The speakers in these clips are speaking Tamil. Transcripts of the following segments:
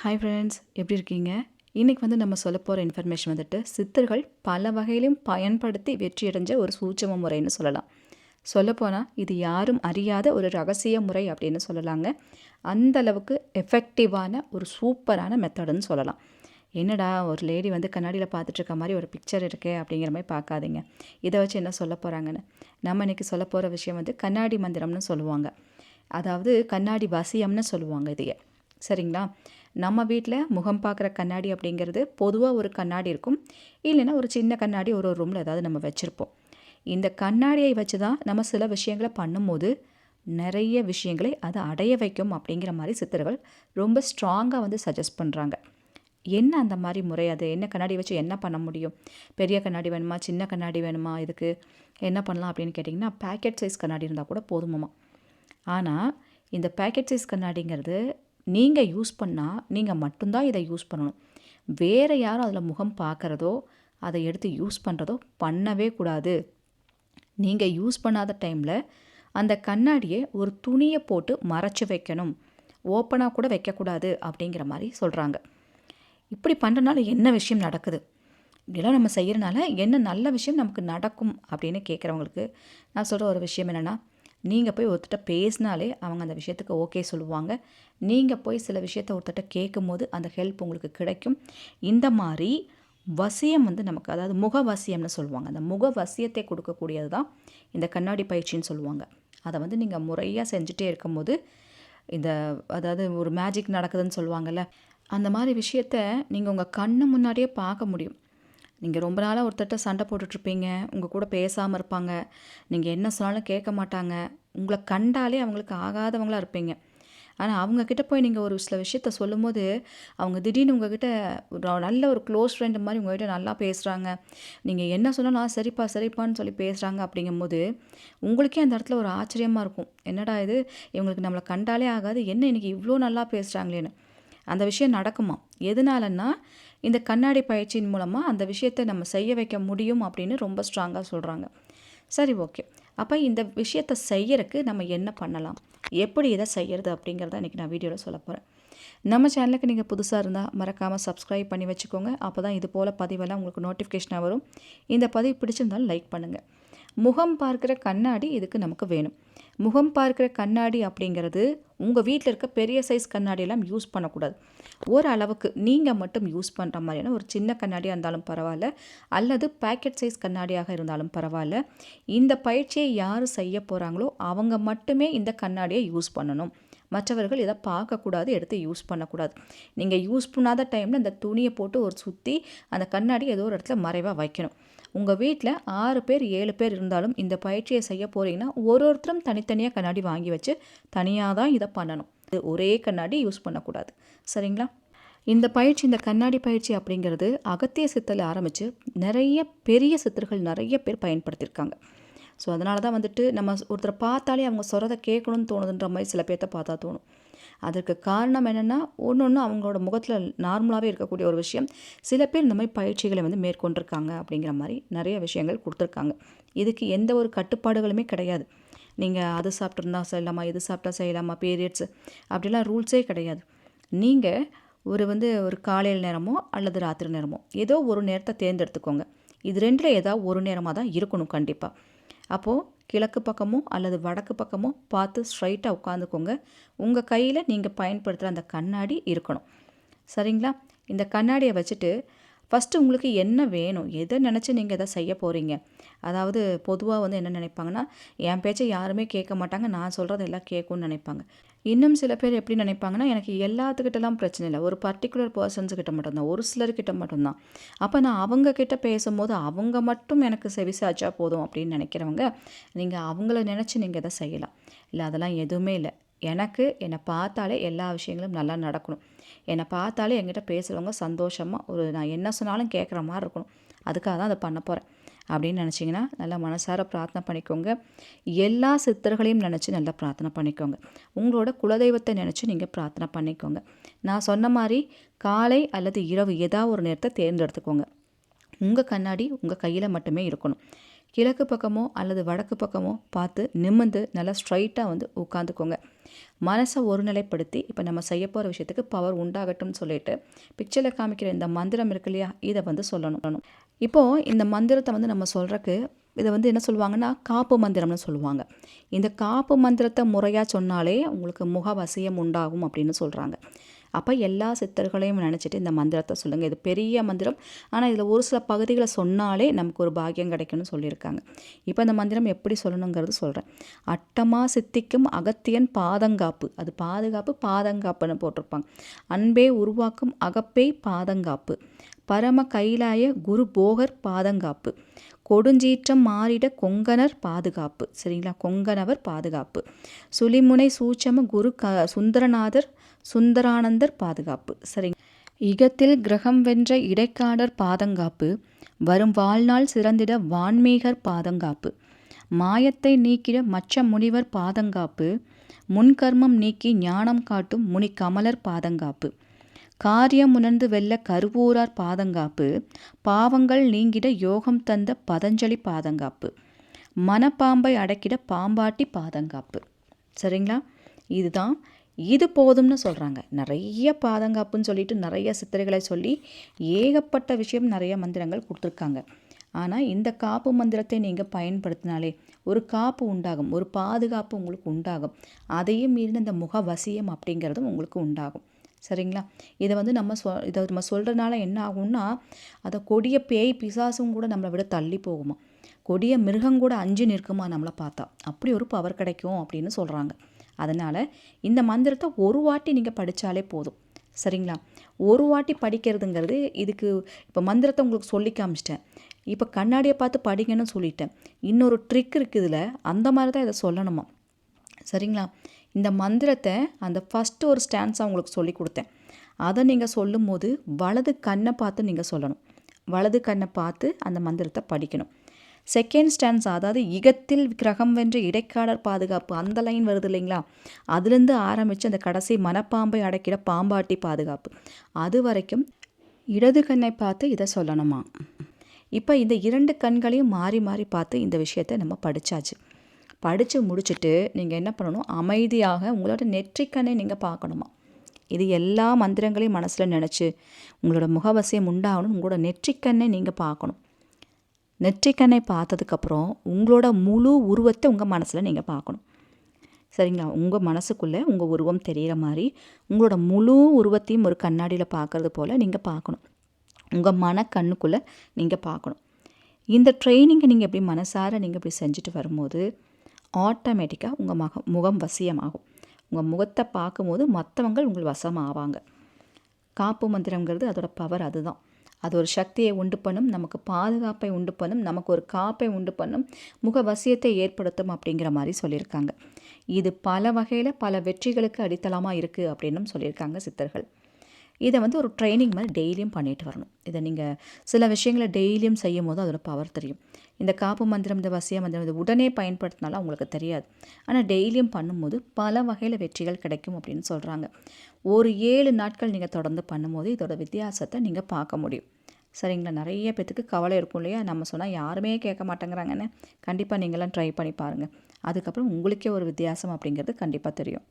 ஹாய் ஃப்ரெண்ட்ஸ், எப்படி இருக்கீங்க? இன்றைக்கி நம்ம சொல்ல போகிற இன்ஃபர்மேஷன் சித்தர்கள் பல வகையிலும் பயன்படுத்தி வெற்றியடைஞ்ச ஒரு சூட்சும முறைன்னு சொல்லலாம். சொல்லப்போனால் இது யாரும் அறியாத ஒரு ரகசிய முறை அப்படின்னு சொல்லலாங்க. அந்த அளவுக்கு எஃபெக்டிவான ஒரு சூப்பரான மெத்தடுன்னு சொல்லலாம். என்னடா ஒரு லேடி கண்ணாடியில் பார்த்துட்ருக்க மாதிரி ஒரு பிக்சர் இருக்கே அப்படிங்கிற மாதிரி பார்க்காதீங்க. இதை வச்சு என்ன சொல்ல போகிறாங்கன்னு நம்ம இன்றைக்கி சொல்ல போகிற விஷயம் கண்ணாடி மந்திரம்னு சொல்லுவாங்க. அதாவது கண்ணாடி வசியம்னு சொல்லுவாங்க இதையே. சரிங்களா? நம்ம வீட்டில் முகம் பார்க்குற கண்ணாடி அப்படிங்கிறது பொதுவாக ஒரு கண்ணாடி இருக்கும், இல்லைன்னா ஒரு சின்ன கண்ணாடி ஒரு ரூமில் ஏதாவது நம்ம வச்சுருப்போம். இந்த கண்ணாடியை வச்சு தான் நம்ம சில விஷயங்களை பண்ணும்போது நிறைய விஷயங்களை அதை அடைய வைக்கும் அப்படிங்கிற மாதிரி சித்தர்கள் ரொம்ப ஸ்ட்ராங்காக சஜஸ்ட் பண்ணுறாங்க. என்ன அந்த மாதிரி முறை? அது என்ன கண்ணாடி வச்சு என்ன பண்ண முடியும்? பெரிய கண்ணாடி வேணுமா, சின்ன கண்ணாடி வேணுமா, இதுக்கு என்ன பண்ணலாம் அப்படின்னு கேட்டிங்கன்னா பேக்கெட் சைஸ் கண்ணாடி இருந்தால் கூட போதுமாமா. ஆனால் இந்த பேக்கெட் சைஸ் கண்ணாடிங்கிறது நீங்கள் யூஸ் பண்ணால் நீங்கள் மட்டும்தான் இதை யூஸ் பண்ணணும். வேறு யாரும் அதில் முகம் பார்க்குறதோ அதை எடுத்து யூஸ் பண்ணுறதோ பண்ணவே கூடாது. நீங்கள் யூஸ் பண்ணாத டைமில் அந்த கண்ணாடியை ஒரு துணியை போட்டு மறைச்சி வைக்கணும், ஓப்பனாக கூட வைக்கக்கூடாது அப்படிங்கிற மாதிரி சொல்கிறாங்க. இப்படி பண்ணுறனால என்ன விஷயம் நடக்குது, இப்படிலாம் நம்ம செய்கிறனால என்ன நல்ல விஷயம் நமக்கு நடக்கும் அப்படின்னு கேட்குறவங்களுக்கு நான் சொல்கிற ஒரு விஷயம் என்னென்னா, நீங்கள் போய் ஒருத்தட்ட பேசினாலே அவங்க அந்த விஷயத்துக்கு ஓகே சொல்லுவாங்க. நீங்கள் போய் சில விஷயத்த ஒருத்தட்ட கேட்கும்போது அந்த ஹெல்ப் உங்களுக்கு கிடைக்கும். இந்த மாதிரி வசியம் நமக்கு, அதாவது முகவசியம்னு சொல்லுவாங்க. அந்த முகவசியத்தை கொடுக்கக்கூடியது தான் இந்த கண்ணாடி பயிற்சின்னு சொல்லுவாங்க. அதை நீங்கள் முறையாக செஞ்சுட்டே இருக்கும்போது இந்த, அதாவது ஒரு மேஜிக் நடக்குதுன்னு சொல்லுவாங்கள்ல, அந்த மாதிரி விஷயத்த நீங்கள் உங்கள் கண்ணு முன்னாடியே பார்க்க முடியும். நீங்கள் ரொம்ப நாளாக ஒருத்தட்ட சண்டை போட்டுட்ருப்பீங்க, உங்கள் கூட பேசாமல் இருப்பாங்க, நீங்கள் என்ன சொன்னாலும் கேட்க மாட்டாங்க, உங்களை கண்டாலே அவங்களுக்கு ஆகாதவங்களாக இருப்பீங்க. ஆனால் அவங்கக்கிட்ட போய் நீங்கள் ஒரு சில விஷயத்த சொல்லும்போது அவங்க திடீர்னு உங்ககிட்ட நல்ல ஒரு க்ளோஸ் ஃப்ரெண்டு மாதிரி உங்கள்கிட்ட நல்லா பேசுகிறாங்க, நீங்கள் என்ன சொன்னாலும் சரிப்பா சரிப்பான்னு சொல்லி பேசுகிறாங்க. அப்படிங்கும்போது உங்களுக்கே அந்த இடத்துல ஒரு ஆச்சரியமாக இருக்கும், என்னடா இது, இவங்களுக்கு நம்மளை கண்டாலே ஆகாது, என்ன இன்றைக்கி இவ்வளோ நல்லா பேசுகிறாங்களேன்னு. அந்த விஷயம் நடக்குமா? எதனாலன்னா இந்த கண்ணாடி பயிற்சியின் மூலமாக அந்த விஷயத்தை நம்ம செய்ய வைக்க முடியும் அப்படின்னு ரொம்ப ஸ்ட்ராங்காக சொல்கிறாங்க. சரி, ஓகே. அப்போ இந்த விஷயத்தை செய்யறதுக்கு நம்ம என்ன பண்ணலாம், எப்படி இதை செய்கிறது அப்படிங்கிறத இன்றைக்கி நான் வீடியோவில் சொல்ல போகிறேன். நம்ம சேனலுக்கு நீங்கள் புதுசாக இருந்தால் மறக்காமல் சப்ஸ்கிரைப் பண்ணி வச்சுக்கோங்க. அப்போ தான் இது போல் பதிவெல்லாம் உங்களுக்கு நோட்டிஃபிகேஷனாக வரும். இந்த பதிவு பிடிச்சிருந்தாலும் லைக் பண்ணுங்கள். முகம் பார்க்குற கண்ணாடி இதுக்கு நமக்கு வேணும். முகம் பார்க்குற கண்ணாடி அப்படிங்கிறது உங்கள் வீட்டில் இருக்க பெரிய சைஸ் கண்ணாடியெல்லாம் யூஸ் பண்ணக்கூடாது. ஒரு அளவுக்கு நீங்கள் மட்டும் யூஸ் பண்ணுற மாதிரியான ஒரு சின்ன கண்ணாடியாக இருந்தாலும் பரவாயில்ல, அல்லது பேக்கெட் சைஸ் கண்ணாடியாக இருந்தாலும் பரவாயில்ல. இந்த பயிற்சியை யார் செய்ய போகிறாங்களோ அவங்க மட்டுமே இந்த கண்ணாடியை யூஸ் பண்ணணும். மற்றவர்கள் இதை பார்க்கக்கூடாது, எடுத்து யூஸ் பண்ணக்கூடாது. நீங்கள் யூஸ் பண்ணாத டைமில் இந்த துணியை போட்டு ஒரு சுற்றி அந்த கண்ணாடி ஏதோ ஒரு இடத்துல மறைவாக வைக்கணும். உங்கள் வீட்டில் 6 பேர் 7 பேர் இருந்தாலும் இந்த பயிற்சியை செய்ய போகிறீங்கன்னா ஒருத்தரும் தனித்தனியாக கண்ணாடி வாங்கி வச்சு தனியாக தான் இதை பண்ணணும். ஒரே கண்ணாடி யூஸ் பண்ணக்கூடாது. சரிங்களா? இந்த பயிற்சி, இந்த கண்ணாடி பயிற்சி அப்படிங்கிறது அகத்திய சித்தல் ஆரம்பித்து நிறைய பெரிய சித்தர்கள் நிறைய பேர் பயன்படுத்தியிருக்காங்க. ஸோ அதனால தான் நம்ம ஒருத்தரை பார்த்தாலே அவங்க சொல்கிறத கேட்கணும்னு தோணுதுன்ற மாதிரி சில பேர்த்த பார்த்தா தோணும். அதற்கு காரணம் என்னென்னா, ஒன்று அவங்களோட முகத்தில் நார்மலாகவே இருக்கக்கூடிய ஒரு விஷயம். சில பேர் இந்த மாதிரி பயிற்சிகளை மேற்கொண்டிருக்காங்க அப்படிங்கிற மாதிரி நிறைய விஷயங்கள் கொடுத்துருக்காங்க. இதுக்கு எந்த ஒரு கட்டுப்பாடுகளுமே கிடையாது. நீங்கள் அது சாப்பிட்ருந்தா செய்யலாமா, இது சாப்பிட்டா செய்யலாமா, பீரியட்ஸ் அப்படிலாம் ரூல்ஸே கிடையாது. நீங்கள் ஒரு காலையில் நேரமோ அல்லது ராத்திரி நேரமோ ஏதோ ஒரு நேரத்தை தேர்ந்தெடுத்துக்கோங்க. இது ரெண்டில் ஏதாவது ஒரு நேரமாக தான் இருக்கணும் கண்டிப்பாக. அப்போது கிழக்கு பக்கமோ அல்லது வடக்கு பக்கமோ பார்த்து ஸ்ட்ரைட்டாக உட்காந்துக்கோங்க. உங்கள் கையில் நீங்கள் பயன்படுத்துகிற அந்த கண்ணாடி இருக்கணும். சரிங்களா? இந்த கண்ணாடியை வச்சுட்டு ஃபஸ்ட்டு உங்களுக்கு என்ன வேணும், எதை நினச்சி நீங்கள் எதை செய்ய போகிறீங்க. அதாவது பொதுவாக என்ன நினைப்பாங்கன்னா, என் பேச்சை யாருமே கேட்க மாட்டாங்க, நான் சொல்கிறது எல்லாம் கேட்கும்னு நினைப்பாங்க. இன்னும் சில பேர் எப்படி நினைப்பாங்கன்னா, எனக்கு எல்லாத்துக்கிட்டலாம் பிரச்சனை இல்லை, ஒரு பர்டிகுலர் பர்சன்ஸுக்கிட்ட மட்டும்தான், ஒரு சிலர்கிட்ட மட்டும்தான். அப்போ நான் அவங்கக்கிட்ட பேசும்போது அவங்க மட்டும் எனக்கு செவிசாச்சா போதும் அப்படின்னு நினைக்கிறவங்க, நீங்கள் அவங்கள நினச்சி நீங்கள் எதை செய்யலாம். இல்லை, அதெல்லாம் எதுவுமே இல்லை. என்னை பார்த்தாலே எல்லா விஷயங்களும் நல்லா நடக்கணும், என்னை பார்த்தாலே என்கிட்ட பேசுகிறவங்க சந்தோஷமாக நான் என்ன சொன்னாலும் கேட்குற மாதிரி இருக்கணும், அதுக்காக தான் அதை பண்ண போகிறேன் அப்படின்னு நினச்சிங்கன்னா நல்லா மனசார பிரார்த்தனை பண்ணிக்கோங்க. எல்லா சித்தர்களையும் நினச்சி நல்லா பிரார்த்தனை பண்ணிக்கோங்க. உங்களோட குலதெய்வத்தை நினச்சி நீங்கள் பிரார்த்தனை பண்ணிக்கோங்க. நான் சொன்ன மாதிரி காலை அல்லது இரவு ஏதாவது ஒரு நேரத்தை தேர்ந்தெடுத்துக்கோங்க. உங்கள் கண்ணாடி உங்கள் கையில் மட்டுமே இருக்கணும். கிழக்கு பக்கமோ அல்லது வடக்கு பக்கமோ பார்த்து நிமிர்ந்து நல்லா ஸ்ட்ரைட்டாக உட்காந்துக்கோங்க. மனசை ஒருநிலைப்படுத்தி இப்போ நம்ம செய்ய போகிற விஷயத்துக்கு பவர் உண்டாகட்டும்னு சொல்லிட்டு பிக்சரில் காமிக்கிற இந்த மந்திரம் இருக்கு இல்லையா, இதை வந்து சொல்லணும். இப்போது இந்த மந்திரத்தை வந்து நம்ம சொல்கிறக்கு இதை வந்து என்ன சொல்லுவாங்கன்னா காப்பு மந்திரம்னு சொல்லுவாங்க. இந்த காப்பு மந்திரத்தை முறையாக சொன்னாலே உங்களுக்கு முகவசியம் உண்டாகும் அப்படின்னு சொல்கிறாங்க. அப்போ எல்லா சித்தர்களையும் நினச்சிட்டு இந்த மந்திரத்தை சொல்லுங்கள். இது பெரிய மந்திரம், ஆனால் இதில் ஒரு சில பகுதிகளை சொன்னாலே நமக்கு ஒரு பாக்கியம் கிடைக்கும்னு சொல்லியிருக்காங்க. இப்போ இந்த மந்திரம் எப்படி சொல்லணுங்கிறது சொல்கிறேன். அட்டமா சித்திக்கும் அகத்தியன் பாதங்காப்பு, அது பாதுகாப்பு பாதங்காப்புன்னு போட்டிருப்பாங்க. அன்பே உருவாக்கும் அகப்பே பாதங்காப்பு, பரம கைலாய குரு போகர் பாதங்காப்பு, கொடுஞ்சீற்றம் மாறிட கொங்கணர் பாதுகாப்பு. சரிங்களா, கொங்கணவர் பாதுகாப்பு, சுழிமுனை சூட்சம குரு சுந்தரநாதர் சுந்தரானந்தர் பாதுகாப்பு. சரிங்க, இகத்தில் கிரகம் வென்ற இடைக்காடர் பாதங்காப்பு, வரும் வாழ்நாள் சிறந்திட வான்மீகர் பாதங்காப்பு, மாயத்தை நீக்கிட மச்ச முனிவர் பாதங்காப்பு, முன்கர்மம் நீக்கி ஞானம் காட்டும் முனி கமலர் பாதங்காப்பு, காரியம் உணர்ந்து வெல்ல கருவூரார் பாதங்காப்பு, பாவங்கள் நீங்கிட யோகம் தந்த பதஞ்சலி பாதங்காப்பு, மனப்பாம்பை அடக்கிட பாம்பாட்டி பாதங்காப்பு. சரிங்களா, இதுதான், இது போதும்னு சொல்கிறாங்க. நிறைய பாதங்காப்புன்னு சொல்லிட்டு நிறைய சித்திரைகளை சொல்லி ஏகப்பட்ட விஷயம் நிறைய மந்திரங்கள் கொடுத்துருக்காங்க. ஆனால் இந்த காப்பு மந்திரத்தை நீங்கள் பயன்படுத்தினாலே ஒரு காப்பு உண்டாகும், ஒரு பாதுகாப்பு உங்களுக்கு உண்டாகும். அதையும் மீறின இந்த முகவசியம் அப்படிங்கிறதும் உங்களுக்கு உண்டாகும். சரிங்களா, இதை வந்து இதை நம்ம சொல்கிறதுனால என்ன ஆகும்னா, அதை கொடிய பேய் பிசாசும் கூட நம்மளை விட தள்ளி போகுமா, கொடிய மிருகம் கூட அஞ்சு நிற்குமா நம்மளை பார்த்தா, அப்படி ஒரு பவர் கிடைக்கும் அப்படின்னு சொல்கிறாங்க. அதனால் இந்த மந்திரத்தை ஒரு வாட்டி நீங்கள் படித்தாலே போதும். சரிங்களா, ஒரு வாட்டி படிக்கிறதுங்கிறது இதுக்கு இப்போ மந்திரத்தை உங்களுக்கு சொல்லி காமிச்சிட்டேன். இப்போ கண்ணாடியை பார்த்து படிங்கன்னு சொல்லிட்டேன். இன்னொரு ட்ரிக் இருக்குது இதில், அந்த மாதிரி தான் இதை சொல்லணுமா. சரிங்களா, இந்த மந்திரத்தை அந்த ஃபஸ்ட்டு ஒரு ஸ்டான்ஸாக உங்களுக்கு சொல்லி கொடுத்தேன். அதை நீங்கள் சொல்லும் போது வலது கண்ணை பார்த்து நீங்கள் சொல்லணும். வலது கண்ணை பார்த்து அந்த மந்திரத்தை படிக்கணும். செகண்ட் ஸ்டான்ஸ், அதாவது இகத்தில் கிரகம் வென்ற இடைக்காடர் பாதுகாப்பு, அந்த லைன் வருது இல்லைங்களா, அதுலேருந்து ஆரம்பித்து அந்த கடைசி மனப்பாம்பை அடக்கிட பாம்பாட்டி பாதுகாப்பு, அது வரைக்கும் இடது கண்ணை பார்த்து இதை சொல்லணுமா. இப்போ இந்த 2 கண்களையும் மாறி மாறி பார்த்து இந்த விஷயத்தை நம்ம படித்தாச்சு. படித்து முடிச்சுட்டு நீங்கள் என்ன பண்ணணும், அமைதியாக உங்களோட நெற்றிக்கண்ணை நீங்கள் பார்க்கணுமா. இது எல்லா மந்திரங்களையும் மனசில் நினச்சி உங்களோட முகவசியம் உண்டாகணும். உங்களோட நெற்றிக்கண்ணை நீங்கள் பார்க்கணும். நெற்றிக்கண்ணை பார்த்ததுக்கப்புறம் உங்களோட முழு உருவத்தை உங்கள் மனசில் நீங்கள் பார்க்கணும். சரிங்களா, உங்கள் மனசுக்குள்ளே உங்கள் உருவம் தெரிகிற மாதிரி உங்களோட முழு உருவத்தையும் ஒரு கண்ணாடியில் பார்க்குறது போல் நீங்கள் பார்க்கணும். உங்கள் மனக்கண்ணுக்குள்ளே நீங்கள் பார்க்கணும். இந்த ட்ரைனிங்கை நீங்கள் எப்படி மனசார நீங்கள் இப்படி செஞ்சுட்டு வரும்போது ஆட்டோமேட்டிக்காக உங்கள் முகம் வசியமாகும். உங்கள் முகத்தை பார்க்கும்போது மற்றவங்க உங்கள் வசம் ஆவாங்க. காப்பு மந்திரங்கிறது அதோட பவர் அதுதான். அது ஒரு சக்தியை உண்டு பண்ணும், நமக்கு பாதுகாப்பை உண்டு பண்ணும், நமக்கு ஒரு காப்பை உண்டு பண்ணும், முக வசியத்தை ஏற்படுத்தும் அப்படிங்கிற மாதிரி சொல்லியிருக்காங்க. இது பல வகையில் பல வெற்றிகளுக்கு அடித்தளமாக இருக்குது அப்படின்னும் சொல்லியிருக்காங்க சித்தர்கள். இதை வந்து ஒரு ட்ரைனிங் மாதிரி டெய்லியும் பண்ணிட்டு வரணும். இதை நீங்கள் சில விஷயங்களை டெய்லியும் செய்யும் போது அதோட பவர் தெரியும். இந்த காப்பு மந்திரம், இந்த வசிய மந்திரம் இது உடனே பயன்படுத்தினாலும் அவங்களுக்கு தெரியாது. ஆனால் டெய்லியும் பண்ணும்போது பல வகையில் வெற்றிகள் கிடைக்கும் அப்படின்னு சொல்கிறாங்க. ஒரு 7 நாட்கள் நீங்கள் தொடர்ந்து பண்ணும்போது இதோட வித்தியாசத்தை நீங்கள் பார்க்க முடியும். சரிங்களா, நிறைய பேத்துக்கு கவலை இருக்கும் இல்லையா, நம்ம சொன்னால் யாருமே கேட்க மாட்டேங்கிறாங்கன்னு. கண்டிப்பாக நீங்களாம் ட்ரை பண்ணி பாருங்கள். அதுக்கப்புறம் உங்களுக்கே ஒரு வித்தியாசம் அப்படிங்கிறது கண்டிப்பாக தெரியும்.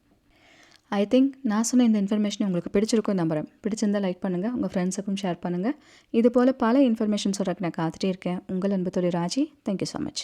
ஐ திங்க் நான் சொன்ன இந்த இன்ஃபர்மேஷன் உங்களுக்கு பிடிச்சிருக்கும் நம்புகிறேன். பிடிச்சிருந்தால் லைக் பண்ணுங்கள், உங்கள் ஃப்ரெண்ட்ஸுக்கும் ஷேர் பண்ணுங்கள். இது போல் பல இன்ஃபர்மேஷன் சொல்கிறதுக்கு நான் காத்துட்டே இருக்கேன். உங்கள் அன்பு தோழி ராஜி. Thank you so much.